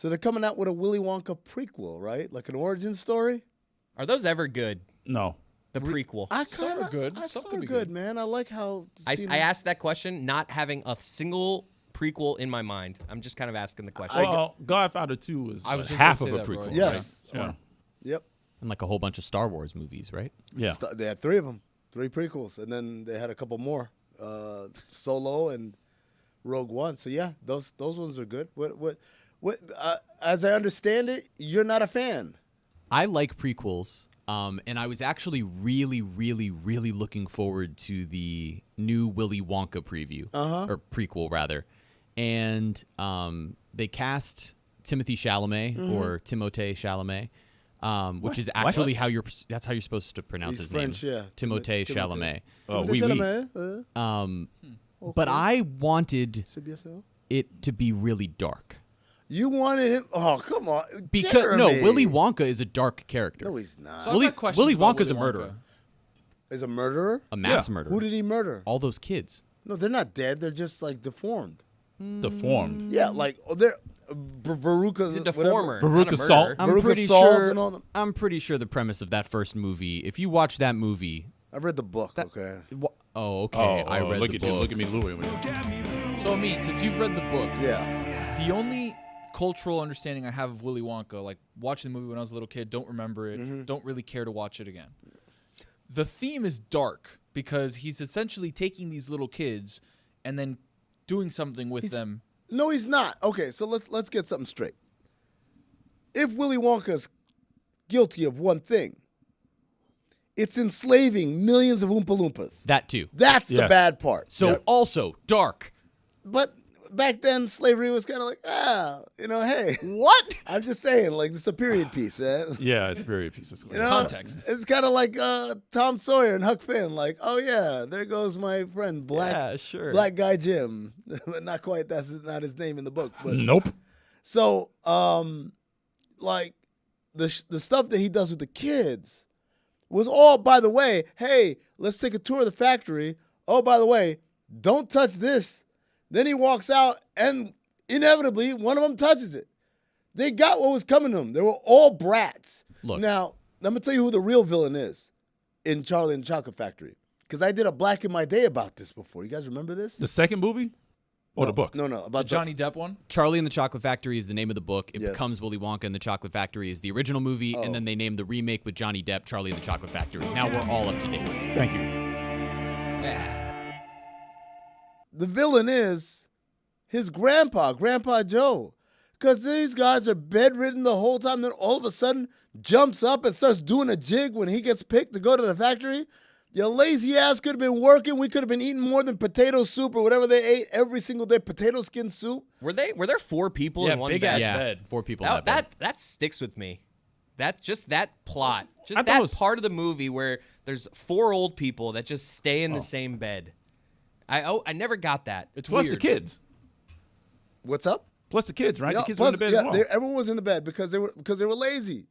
So they're coming out with a Willy Wonka prequel, right? Like an origin story. Are those ever good? No. The prequel. Some are good. Some could are be good, man. I like how. I asked that question not having a single prequel in my mind. I'm just kind of asking the question. Well, Godfather 2 is I was just half gonna of say a that, prequel. Roy. Yes. Right? Yeah. Yep. And like a whole bunch of Star Wars movies, right? Yeah. They had 3 of them, 3 prequels, and then they had a couple more, Solo and Rogue One. So yeah, those ones are good. What? As I understand it, you're not a fan. I like prequels, and I was actually really, really, really looking forward to the new Willy Wonka preview, or prequel rather. And they cast Timothée Chalamet or Timothée Chalamet, which is actually that's how you're supposed to pronounce his French, name. yeah. Timothée Chalamet. Oh, Timothée oui. Chalamet, But I wanted c'est bien ça. it to be really dark. You wanted him? Oh, come on. Because Willy Wonka is a dark character. No, he's not. So I've got questions Willy about Wonka's a Willy Wonka. murderer. Is a murderer? A mass murderer. Who did he murder? All those kids. No, they're not dead. They're just like deformed. Deformed. Yeah, like they're Veruca's He's a deformer. Veruca not a Salt. murderer. I'm Veruca pretty Salt sure. and all them. I'm pretty sure the premise of that first movie. If you watch that movie, I read the book. Okay. oh, okay, I read look the at book. you. Look at me, Louis. So, Amin, since you've read the book, Yeah. the only cultural understanding I have of Willy Wonka, like watching the movie when I was a little kid, don't remember it, don't really care to watch it again. The theme is dark because he's essentially taking these little kids and then doing something with them. No, he's not. Okay, so let's get something straight. If Willy Wonka's guilty of one thing, it's enslaving millions of Oompa Loompas. That too. That's the Yes. bad part. So also dark. But back then, slavery was kind of like, hey. What? I'm just saying, like, it's a period piece, man. Yeah, it's a period piece of You know, Context. It's kind of like Tom Sawyer and Huck Finn. Like, oh yeah, there goes my friend Yeah, sure. Black Guy Jim. Not quite. That's not his name in the book. But Nope. so, like the stuff that he does with the kids was all, by the way, hey, let's take a tour of the factory. Oh, by the way, don't touch this. Then he walks out, and inevitably, one of them touches it. They got what was coming to them. They were all brats. Look. Now, I'm going to tell you who the real villain is in Charlie and the Chocolate Factory. Because I did a Black in My Day about this before. You guys remember this? The second movie? Or the book? No, The about Johnny Depp one? Charlie and the Chocolate Factory is the name of the book. It Yes. becomes Willy Wonka and the Chocolate Factory is the original movie, and then they named the remake with Johnny Depp Charlie and the Chocolate Factory. Now we're all up to date. Thank you. The villain is his Grandpa Joe. Because these guys are bedridden the whole time. Then all of a sudden jumps up and starts doing a jig when he gets picked to go to the factory. Your lazy ass could have been working. We could have been eating more than potato soup or whatever they ate every single day. Potato skin soup. Were there 4 people Yeah, in one big bed? ass Yeah, bed. 4 people in that bed. That sticks with me. That's just that plot. I Just thought that it was- part of the movie where there's 4 old people that just stay in the same bed. I never got that. It's Plus weird. the kids. What's up? Plus the kids, right? Yeah, the kids were in the bed as well. everyone was in the bed because they were lazy.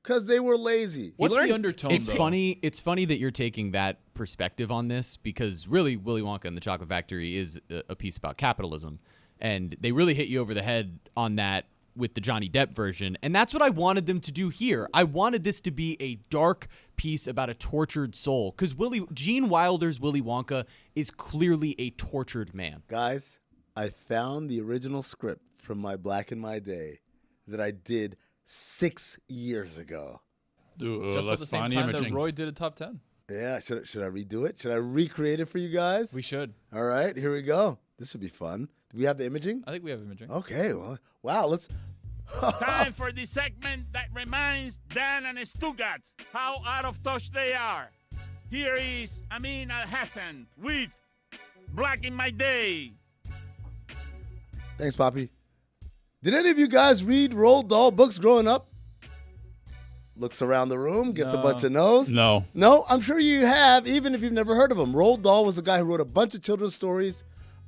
Because they were lazy. What's the undertone, It's though? funny. It's funny that you're taking that perspective on this because really, Willy Wonka and the Chocolate Factory is a piece about capitalism, and they really hit you over the head on that with the Johnny Depp version, and that's what I wanted them to do here. I wanted this to be a dark piece about a tortured soul because Gene Wilder's Willy Wonka is clearly a tortured man. Guys, I found the original script from my Black in My Day that I did 6 years ago. Dude, Just at let's the same find the time that imaging. Roy did a top 10. Yeah, should I redo it? Should I recreate it for you guys? We should. All right, here we go. This should be fun. Do we have the imaging? I think we have imaging. Okay, well, wow, let's... Time for the segment that reminds Dan and Stugotz how out of touch they are. Here is Amin Elhassan with Black in My Day. Thanks, Poppy. Did any of you guys read Roald Dahl books growing up? Looks around the room, gets a bunch of no's. No. No, I'm sure you have, even if you've never heard of him. Roald Dahl was a guy who wrote a bunch of children's stories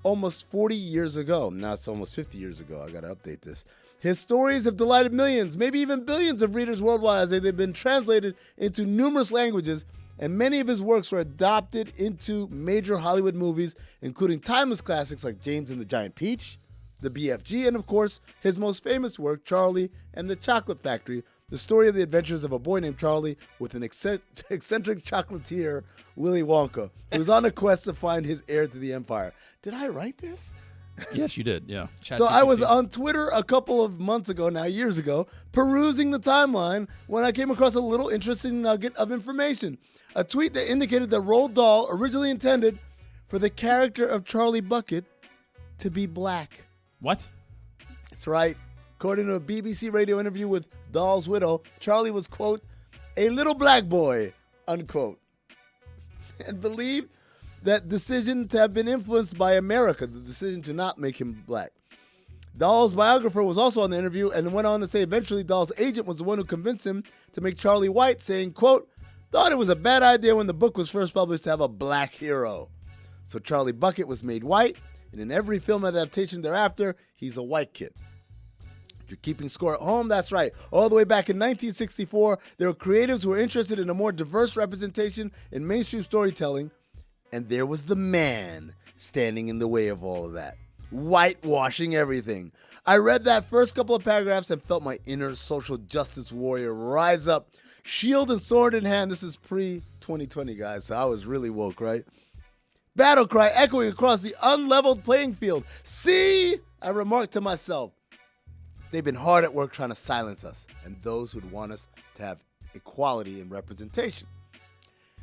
almost 40 years ago. Now it's almost 50 years ago. I got to update this. His stories have delighted millions, maybe even billions of readers worldwide as they've been translated into numerous languages, and many of his works were adopted into major Hollywood movies, including timeless classics like James and the Giant Peach, the BFG, and of course, his most famous work, Charlie and the Chocolate Factory, the story of the adventures of a boy named Charlie with an eccentric chocolatier, Willy Wonka, who's on a quest to find his heir to the empire. Did I write this? Yes, you did. Yeah. So I was on Twitter a couple of months ago, now years ago, perusing the timeline when I came across a little interesting nugget of information. A tweet that indicated that Roald Dahl originally intended for the character of Charlie Bucket to be black. What? That's right. According to a BBC radio interview with Dahl's widow, Charlie was, quote, a little black boy, unquote, and believed that decision to have been influenced by America, the decision to not make him black. Dahl's biographer was also on the interview and went on to say eventually Dahl's agent was the one who convinced him to make Charlie white, saying, quote, thought it was a bad idea when the book was first published to have a black hero. So Charlie Bucket was made white, and in every film adaptation thereafter, he's a white kid. If you're keeping score at home, that's right. All the way back in 1964, there were creatives who were interested in a more diverse representation in mainstream storytelling. And there was the man standing in the way of all of that, whitewashing everything. I read that first couple of paragraphs and felt my inner social justice warrior rise up, shield and sword in hand. This is pre-2020, guys, so I was really woke, right? Battle cry echoing across the unleveled playing field. See, I remarked to myself, they've been hard at work trying to silence us and those who'd want us to have equality in representation.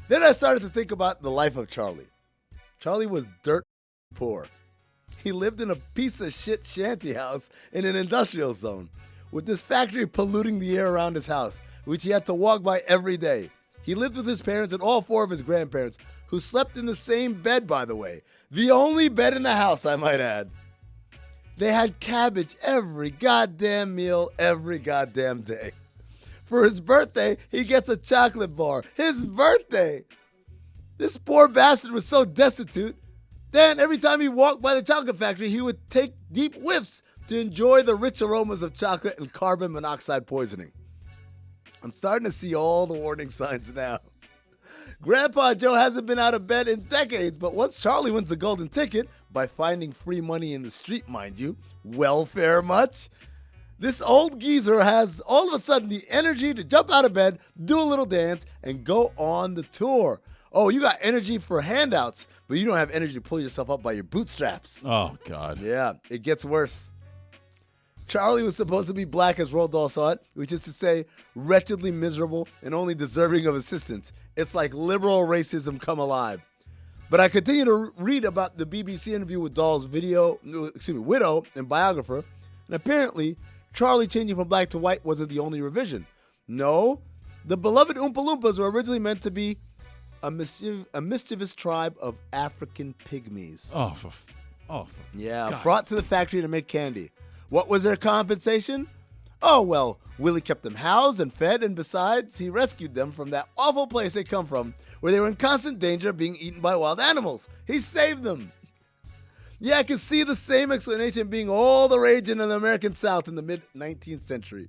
Then I started to think about the life of Charlie. Charlie was dirt poor. He lived in a piece of shit shanty house in an industrial zone, with this factory polluting the air around his house, which he had to walk by every day. He lived with his parents and all four of his grandparents, who slept in the same bed, by the way. The only bed in the house, I might add. They had cabbage every goddamn meal, every goddamn day. For his birthday, he gets a chocolate bar. His birthday! This poor bastard was so destitute. Then, every time he walked by the chocolate factory, he would take deep whiffs to enjoy the rich aromas of chocolate and carbon monoxide poisoning. I'm starting to see all the warning signs now. Grandpa Joe hasn't been out of bed in decades, but once Charlie wins the golden ticket, by finding free money in the street, mind you, welfare much, this old geezer has all of a sudden the energy to jump out of bed, do a little dance, and go on the tour. Oh, you got energy for handouts, but you don't have energy to pull yourself up by your bootstraps. Oh, God. Yeah, it gets worse. Charlie was supposed to be black as Roald Dahl saw it, which is to say, wretchedly miserable and only deserving of assistance. It's like liberal racism come alive. But I continue to read about the BBC interview with Dahl's widow and biographer, and apparently, Charlie changing from black to white wasn't the only revision. No, the beloved Oompa Loompas were originally meant to be a mischievous tribe of African pygmies. God. Brought to the factory to make candy. What was their compensation? Oh, well, Willie kept them housed and fed, and besides, he rescued them from that awful place they come from, where they were in constant danger of being eaten by wild animals. He saved them. Yeah, I can see the same explanation being all the rage in the American South in the mid-19th century.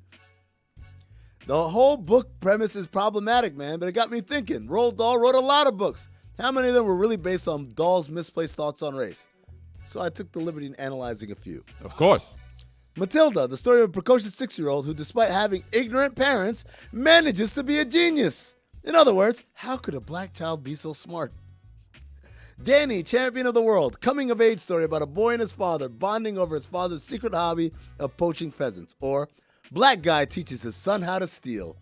The whole book premise is problematic, man, but it got me thinking. Roald Dahl wrote a lot of books. How many of them were really based on Dahl's misplaced thoughts on race? So I took the liberty in analyzing a few. Of course. Matilda, the story of a precocious 6-year-old who, despite having ignorant parents, manages to be a genius. In other words, how could a black child be so smart? Danny, champion of the world, coming-of-age story about a boy and his father bonding over his father's secret hobby of poaching pheasants. Or, black guy teaches his son how to steal.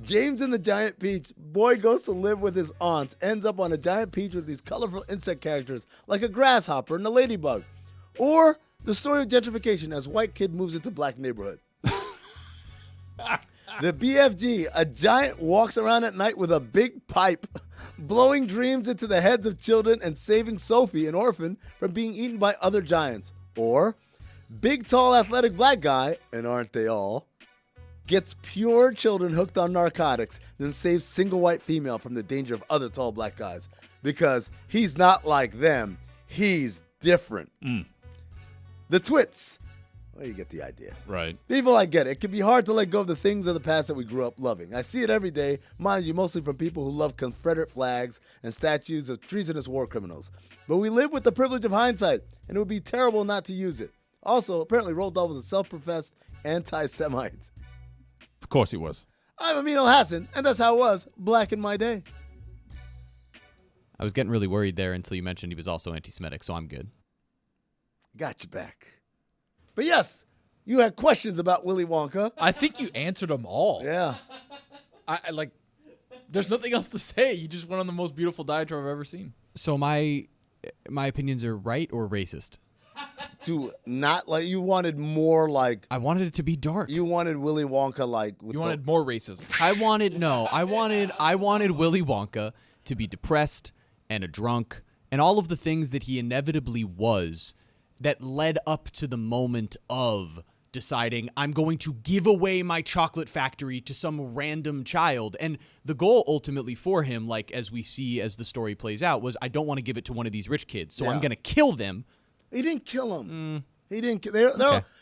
James and the Giant Peach, boy goes to live with his aunts, ends up on a giant peach with these colorful insect characters like a grasshopper and a ladybug. Or, the story of gentrification as white kid moves into black neighborhood. The BFG, a giant walks around at night with a big pipe, blowing dreams into the heads of children and saving Sophie, an orphan, from being eaten by other giants. Or, big, tall, athletic black guy, and aren't they all, gets pure children hooked on narcotics, then saves single white female from the danger of other tall black guys. Because he's not like them, he's different. The twits. Well, you get the idea. Right. People, I get it. It can be hard to let go of the things of the past that we grew up loving. I see it every day, mind you, mostly from people who love Confederate flags and statues of treasonous war criminals. But we live with the privilege of hindsight, and it would be terrible not to use it. Also, apparently Roald Dahl was a self-professed anti-Semite. Of course he was. I'm Amin Elhassan, and that's how it was back in my day. I was getting really worried there until you mentioned he was also anti-Semitic, so I'm good. Got you back. But yes, you had questions about Willy Wonka. I think you answered them all. Yeah. I like. There's nothing else to say. You just went on the most beautiful diatribe I've ever seen. So my opinions are right or racist? To not like you wanted more like I wanted it to be dark. you wanted Willy Wonka like with You wanted more racism. I wanted Willy Wonka to be depressed and a drunk and all of the things that he inevitably was that led up to the moment of deciding I'm going to give away my chocolate factory to some random child. And the goal ultimately for him, like as we see as the story plays out, was I don't want to give it to one of these rich kids, so I'm going to kill them. He didn't kill him. He didn't.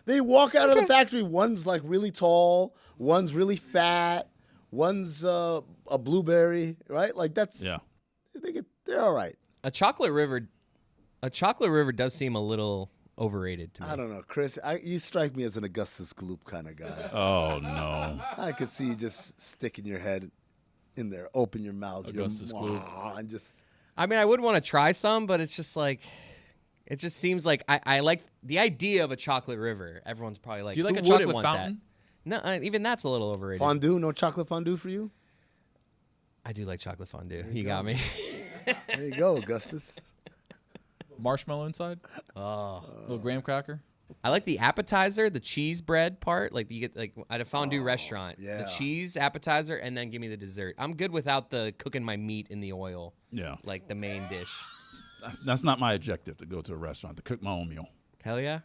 They walk out of the factory. One's like really tall. One's really fat. One's a blueberry. Right? Like that's. Yeah. They're all right. A chocolate river does seem a little overrated to me. I don't know, Chris. You strike me as an Augustus Gloop kind of guy. Oh, no. I could see you just sticking your head in there, open your mouth, Augustus Gloop, and just. I mean, I would want to try some, but it's just like, it just seems like I like the idea of a chocolate river. Everyone's probably like, Do you like who a wouldn't chocolate want fountain? That? No, even that's a little overrated. Fondue? No chocolate fondue for you? I do like chocolate fondue. You got me. There you go, Augustus. Marshmallow inside? Oh. Little graham cracker? I like the appetizer, the cheese bread part. Like you get like at a fondue restaurant, yeah. the cheese appetizer, and then give me the dessert. I'm good without the cooking my meat in the oil. Yeah. Like the main dish. That's not my objective, to go to a restaurant, to cook my own meal. Hell yeah.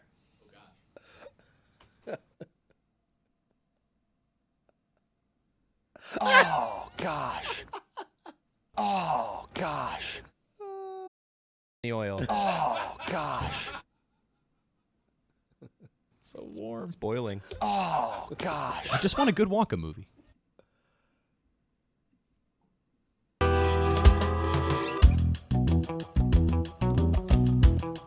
Oh, gosh. Oh, gosh. The oil. Oh, gosh. So warm. It's boiling. Oh, gosh. I just want a good Wonka movie.